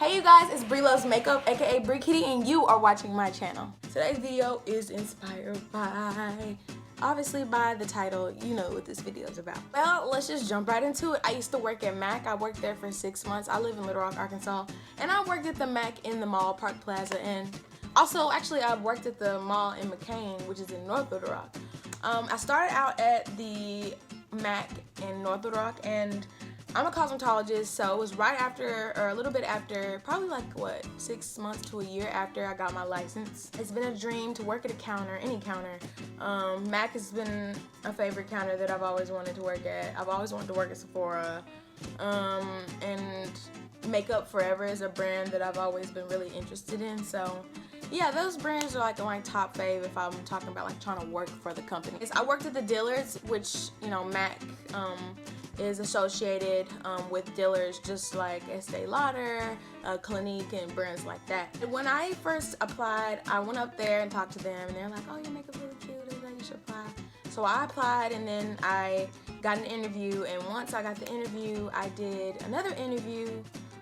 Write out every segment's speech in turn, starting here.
Hey you guys, it's Bree Loves Makeup, aka Bree Kitty, and you are watching my channel. Today's video is inspired by, obviously by the title, you know what this video is about. Well, let's just jump right into it. I used to work at MAC. I worked there for 6 months. I live in Little Rock, Arkansas, and I worked at the MAC in the mall, Park Plaza, and also, actually, I worked at the mall in McCain, which is in North Little Rock. I started out at the MAC in North Little Rock, and I'm a cosmetologist, so it was right after, or a little bit after, probably like, what, 6 months to a year after I got my license. It's been a dream to work at a counter, any counter. MAC has been a favorite counter that I've always wanted to work at. I've always wanted to work at Sephora, and Makeup Forever is a brand that I've always been really interested in, so yeah, those brands are like my top fave if I'm talking about like trying to work for the company. I worked at the Dillards, which, you know, MAC is associated with Dillard's, just like Estee Lauder, Clinique, and brands like that. When I first applied, I went up there and talked to them, and they're like, "Oh, your makeup's really cute, you should apply." So I applied, and then I got an interview, and once I got the interview, I did another interview.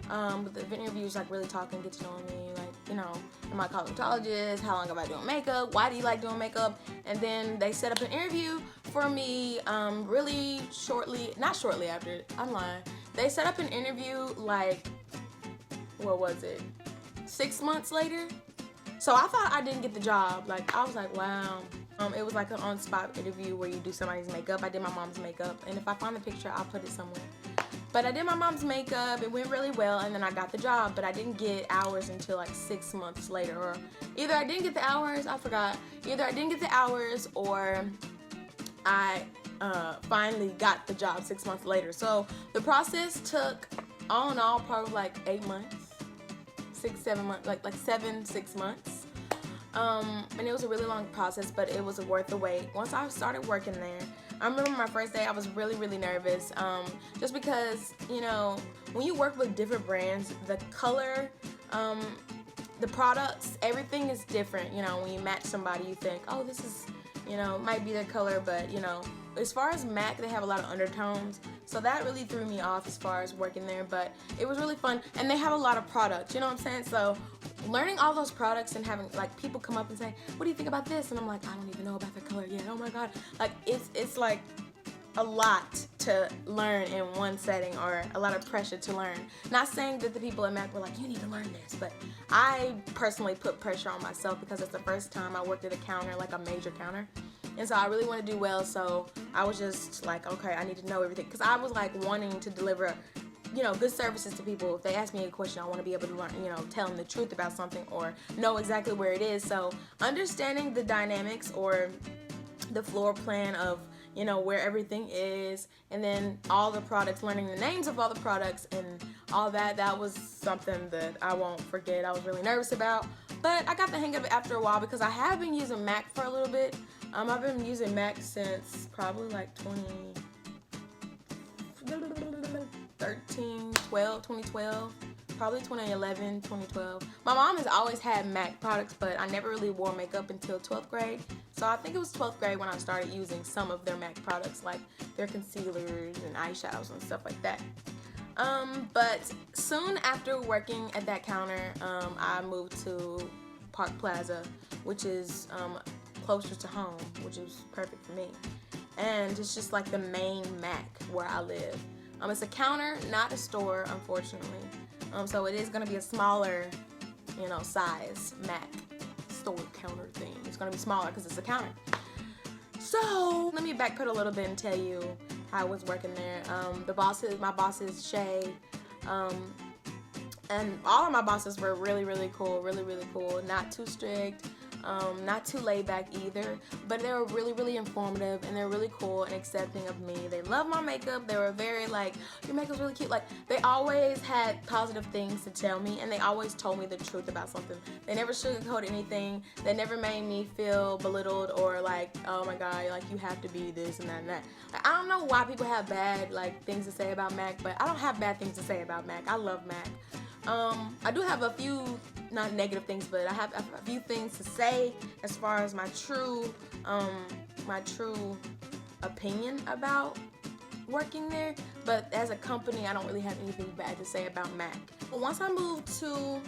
But the interviews like really talking, get to know me, like, you know, am I a cosmetologist? How long have I doing makeup? Why do you like doing makeup? And then they set up an interview for me really shortly, not shortly after, I'm lying. They set up an interview like, what was it, 6 months later? So I thought I didn't get the job. Like, I was like, wow. It was like an on-spot interview where you do somebody's makeup. I did my mom's makeup, and if I find the picture, I'll put it somewhere. But I did my mom's makeup, it went really well, and then I got the job, but I didn't get hours until like 6 months later, or either I didn't get the hours, I forgot, either I didn't get the hours, or I finally got the job 6 months later. So the process took, all in all, probably like 8 months, 6, 7 months, like 6 months. And it was a really long process, but it was worth the wait. Once I started working there, I remember my first day, I was really nervous, just because, you know, when you work with different brands, the color, the products, everything is different. You know, when you match somebody, you think, oh, this is, you know, might be their color, but, you know, as far as MAC, they have a lot of undertones, so that really threw me off as far as working there, but it was really fun, and they have a lot of products, you know what I'm saying? So learning all those products and having like people come up and say, what do you think about this? And I'm like, I don't even know about the color yet, oh my god. Like, it's like a lot to learn in one setting, or a lot of pressure to learn. Not saying that the people at MAC were like, you need to learn this, but I personally put pressure on myself because it's the first time I worked at a counter, like a major counter. And so I really want to do well, so I was just like, okay, I need to know everything. Because I was like wanting to deliver, you know, good services to people. If they ask me a question, I want to be able to learn, you know, tell them the truth about something or know exactly where it is. So understanding the dynamics or the floor plan of, you know, where everything is, and then all the products, learning the names of all the products and all that, that was something that I won't forget. I was really nervous about, but I got the hang of it after a while because I have been using MAC for a little bit. I've been using MAC since probably like 2012, probably 2011, 2012. My mom has always had MAC products, but I never really wore makeup until 12th grade. So I think it was 12th grade when I started using some of their MAC products, like their concealers and eyeshadows and stuff like that. But soon after working at that counter, I moved to Park Plaza, which is closer to home, which is perfect for me. And it's just like the main MAC where I live. It's a counter, not a store, unfortunately. So it is going to be a smaller, you know, size MAC store counter thing. It's going to be smaller because it's a counter. So let me backpedal a little bit and tell you how I was working there. My bosses, Shay, and all of my bosses were really cool, really cool. Not too strict. Not too laid back either, but they were really informative, and they're really cool and accepting of me. They love my makeup. They were very like, your makeup's really cute. Like, they always had positive things to tell me, and they always told me the truth about something. They never sugarcoated anything. They never made me feel belittled or like, oh my god, like you have to be this and that and that. Like, I don't know why people have bad like things to say about MAC, but I don't have bad things to say about MAC. I love MAC. I do have a few, not negative things, but I have a few things to say as far as my true opinion about working there, but as a company, I don't really have anything bad to say about MAC. But once I moved to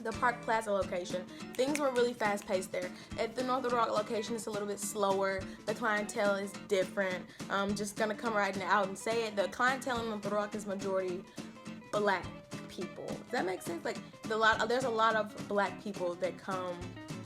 the Park Plaza location, things were really fast-paced there. At the North Little Rock location, it's a little bit slower. The clientele is different. I'm just gonna come right out and say it. The clientele in North Little Rock is majority black people. Does that make sense? Like there's a lot of black people that come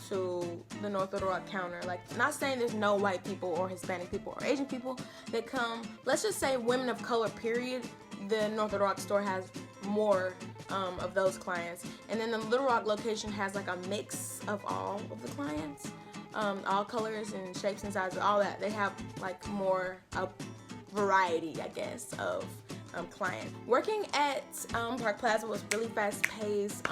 to the North Little Rock counter. Like, not saying there's no white people or Hispanic people or Asian people that come. Let's just say women of color, period. The North Little Rock store has more of those clients. And then the Little Rock location has like a mix of all of the clients, all colors and shapes and sizes, all that. They have like more variety, I guess, of client. Working at Park Plaza was really fast paced.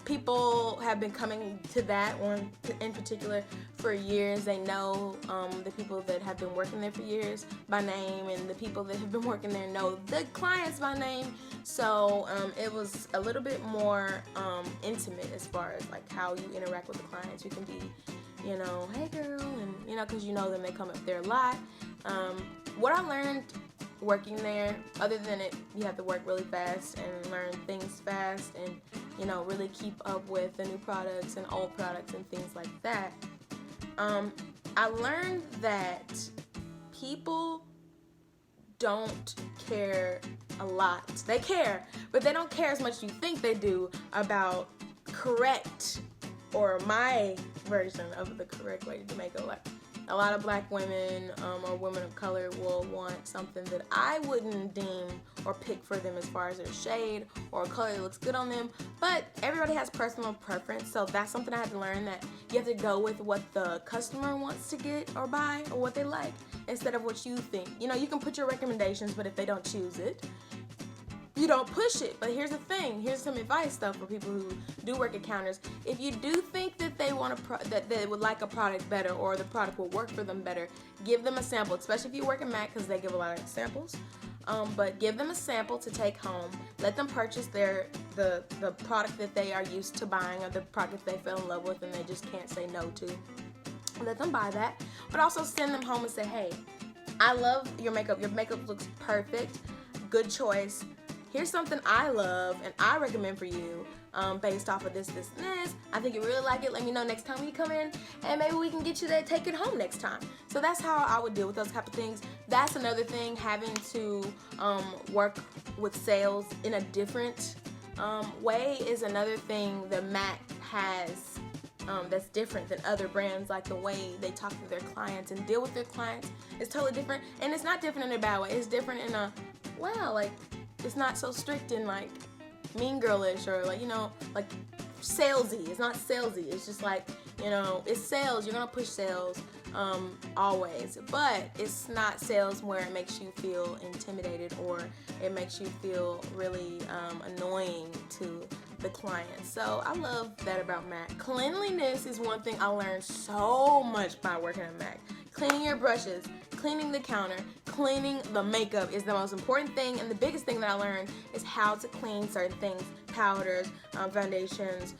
People have been coming to that one in particular for years. They know the people that have been working there for years by name, and the people that have been working there know the clients by name. So it was a little bit more intimate as far as like how you interact with the clients. You can be, you know, hey girl, and you know, because you know them, they come up there a lot. What I learned working there, other than it, you have to work really fast and learn things fast, and you know, really keep up with the new products and old products and things like that. I learned that people don't care a lot. They care, but they don't care as much as you think they do about correct, or my version of the correct way to do makeup. Like, a lot of black women or women of color will want something that I wouldn't deem or pick for them as far as their shade or a color that looks good on them. But everybody has personal preference, so that's something I had to learn, that you have to go with what the customer wants to get or buy or what they like instead of what you think. You know, you can put your recommendations, but if they don't choose it, you don't push it. But here's the thing, here's some advice though for people who do work at counters. If you do think that they want that they would like a product better, or the product will work for them better, give them a sample, especially if you work at MAC, because they give a lot of samples. But give them a sample to take home. Let them purchase the product that they are used to buying, or the product they fell in love with and they just can't say no to. Let them buy that, but also send them home and say, hey, I love your makeup. Your makeup looks perfect. Good choice. Here's something I love and I recommend for you based off of this, this, and this. I think you really like it. Let me know next time when you come in, and maybe we can get you to take it home next time. So that's how I would deal with those type of things. That's another thing, having to work with sales in a different way is another thing that MAC has that's different than other brands. Like, the way they talk to their clients and deal with their clients is totally different. And it's not different in a bad way. It's different in a, wow, like, it's not so strict and like mean girlish, or like, you know, like salesy. It's not salesy. It's just like, you know, it's sales. You're gonna push sales always, but it's not sales where it makes you feel intimidated or it makes you feel really annoying to the client. So I love that about MAC. Cleanliness is one thing I learned so much by working at MAC. Cleaning your brushes, cleaning the counter, cleaning the makeup is the most important thing, and the biggest thing that I learned is how to clean certain things, powders, foundations,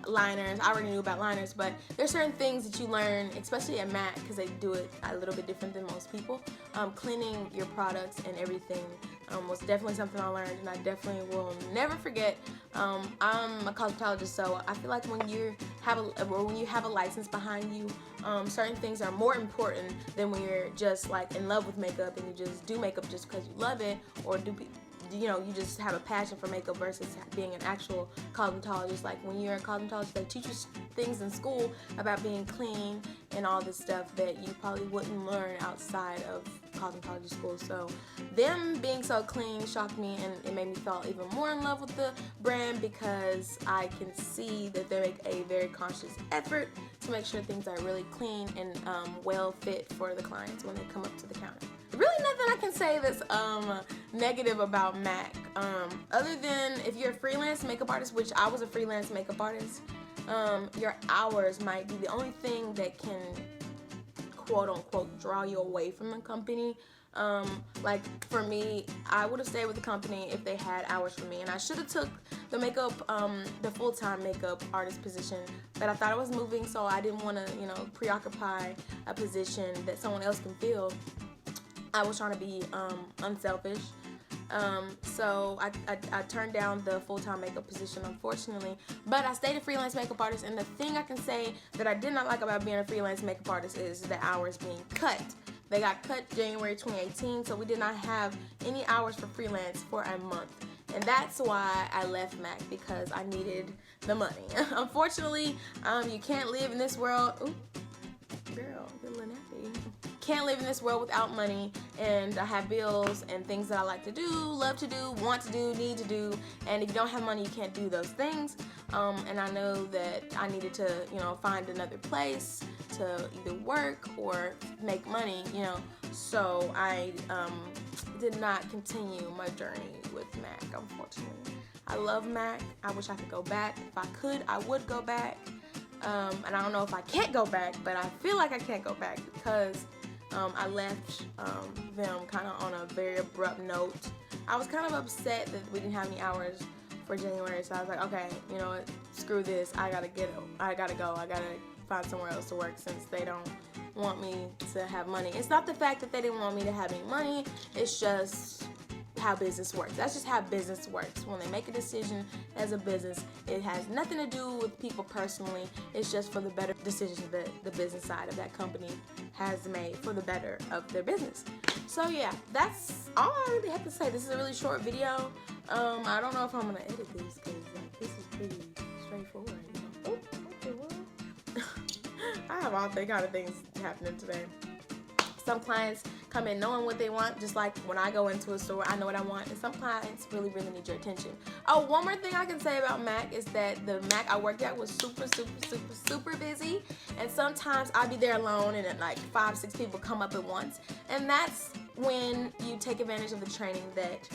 liners. I already knew about liners, but there's certain things that you learn, especially at MAC, because they do it a little bit different than most people. Cleaning your products and everything was definitely something I learned, and I definitely will never forget. I'm a cosmetologist, so I feel like when you have a license behind you, certain things are more important than when you're just like in love with makeup and you just do makeup just because you love it, or you know, you just have a passion for makeup, versus being an actual cosmetologist. Like, when you're a cosmetologist, they teach you things in school about being clean and all this stuff that you probably wouldn't learn outside of cosmetology school. So them being so clean shocked me, and it made me fall even more in love with the brand, because I can see that they make a very conscious effort to make sure things are really clean and well fit for the clients when they come up to the counter. Really nothing I can say that's negative about MAC, other than if you're a freelance makeup artist, which I was a freelance makeup artist, your hours might be the only thing that can quote unquote draw you away from the company. Like, for me, I would have stayed with the company if they had hours for me, and I should have took the makeup, the full-time makeup artist position, but I thought I was moving, so I didn't want to, you know, preoccupy a position that someone else can fill. I was trying to be unselfish. So I turned down the full-time makeup position, unfortunately, but I stayed a freelance makeup artist. And the thing I can say that I did not like about being a freelance makeup artist is the hours being cut. They got cut January 2018, so we did not have any hours for freelance for a month. And that's why I left MAC, because I needed the money. Unfortunately, you can't live in this world. Ooh, girl, good little nappy. Can't live in this world without money, and I have bills and things that I like to do, love to do, want to do, need to do, and if you don't have money, you can't do those things. And I know that I needed to, find another place to either work or make money, so I did not continue my journey with MAC, unfortunately. I love MAC. I wish I could go back. If I could, I would go back. And I don't know if I can't go back, but I feel like I can't go back because I left them kind of on a very abrupt note. I was kind of upset that we didn't have any hours for January, so I was like, okay, you know what, screw this. I gotta go. I gotta find somewhere else to work since they don't want me to have money. It's not the fact that they didn't want me to have any money. It's just how business works. That's just how business works. When they make a decision as a business, it has nothing to do with people personally. It's just for the better decisions that the business side of that company has made for the better of their business. So yeah, that's all I really have to say. This is a really short video. I don't know if I'm gonna edit this because this is pretty straightforward. Oh, okay, well. I have all kind of things happening today. Some clients come in knowing what they want, just like when I go into a store, I know what I want, and some clients really need your attention. Oh, one more thing I can say about MAC is that the MAC I worked at was super busy, and sometimes I'd be there alone and like 5-6 people come up at once, and that's when you take advantage of the training that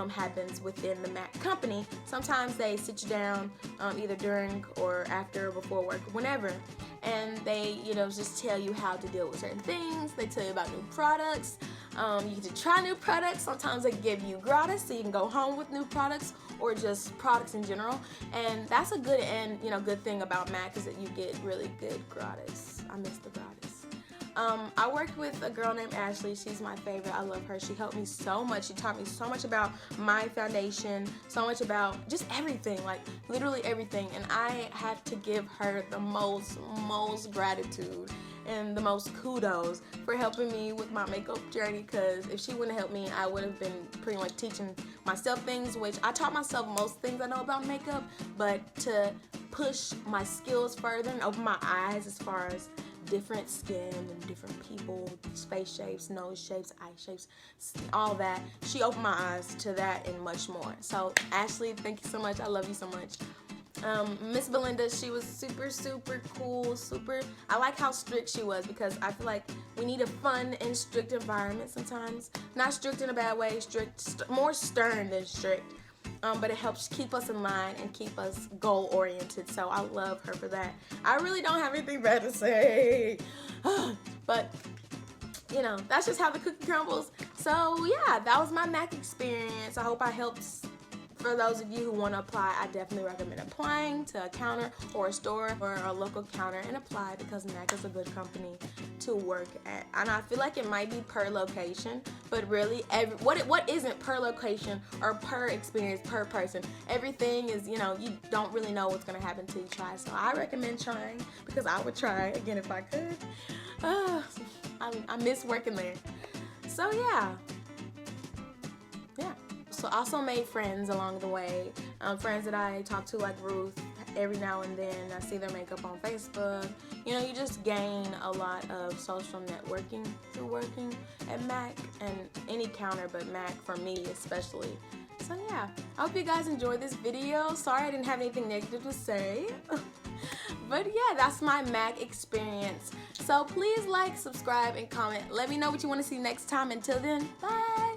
happens within the MAC company. Sometimes they sit you down either during or after or before work, whenever, and they just tell you how to deal with certain things. They tell you about new products. You get to try new products. Sometimes they give you gratis so you can go home with new products or just products in general, and that's a good good thing about MAC is that you get really good gratis. I miss the gratis. I worked with a girl named Ashley. She's my favorite. I love her. She helped me so much. She taught me so much about my foundation, so much about just everything, like literally everything. And I have to give her the most gratitude and the most kudos for helping me with my makeup journey, because if she wouldn't help me, I would have been pretty much teaching myself things, which I taught myself most things I know about makeup, but to push my skills further and open my eyes as far as different skin and different people, face shapes, nose shapes, eye shapes, all that. She opened my eyes to that and much more. So Ashley, thank you so much. I love you so much. Miss Belinda, she was super cool, I like how strict she was, because I feel like we need a fun and strict environment sometimes. Not strict in a bad way, more stern than strict. But it helps keep us in line and keep us goal-oriented, so I love her for that. I really don't have anything bad to say, but that's just how the cookie crumbles. So yeah, that was my MAC experience. I hope I helped. For those of you who want to apply, I definitely recommend applying to a counter or a store or a local counter and apply, because MAC is a good company to work at. And I feel like it might be per location, but really what isn't per location or per experience, per person. Everything is, you don't really know what's going to happen until you try. So I recommend trying, because I would try again if I could. I miss working there. So yeah. So I also made friends along the way, friends that I talk to, like Ruth, every now and then. I see their makeup on Facebook. You just gain a lot of social networking through working at MAC, and any counter but MAC for me especially. So yeah, I hope you guys enjoyed this video. Sorry I didn't have anything negative to say. But yeah, that's my MAC experience. So please like, subscribe, and comment. Let me know what you want to see next time. Until then, bye!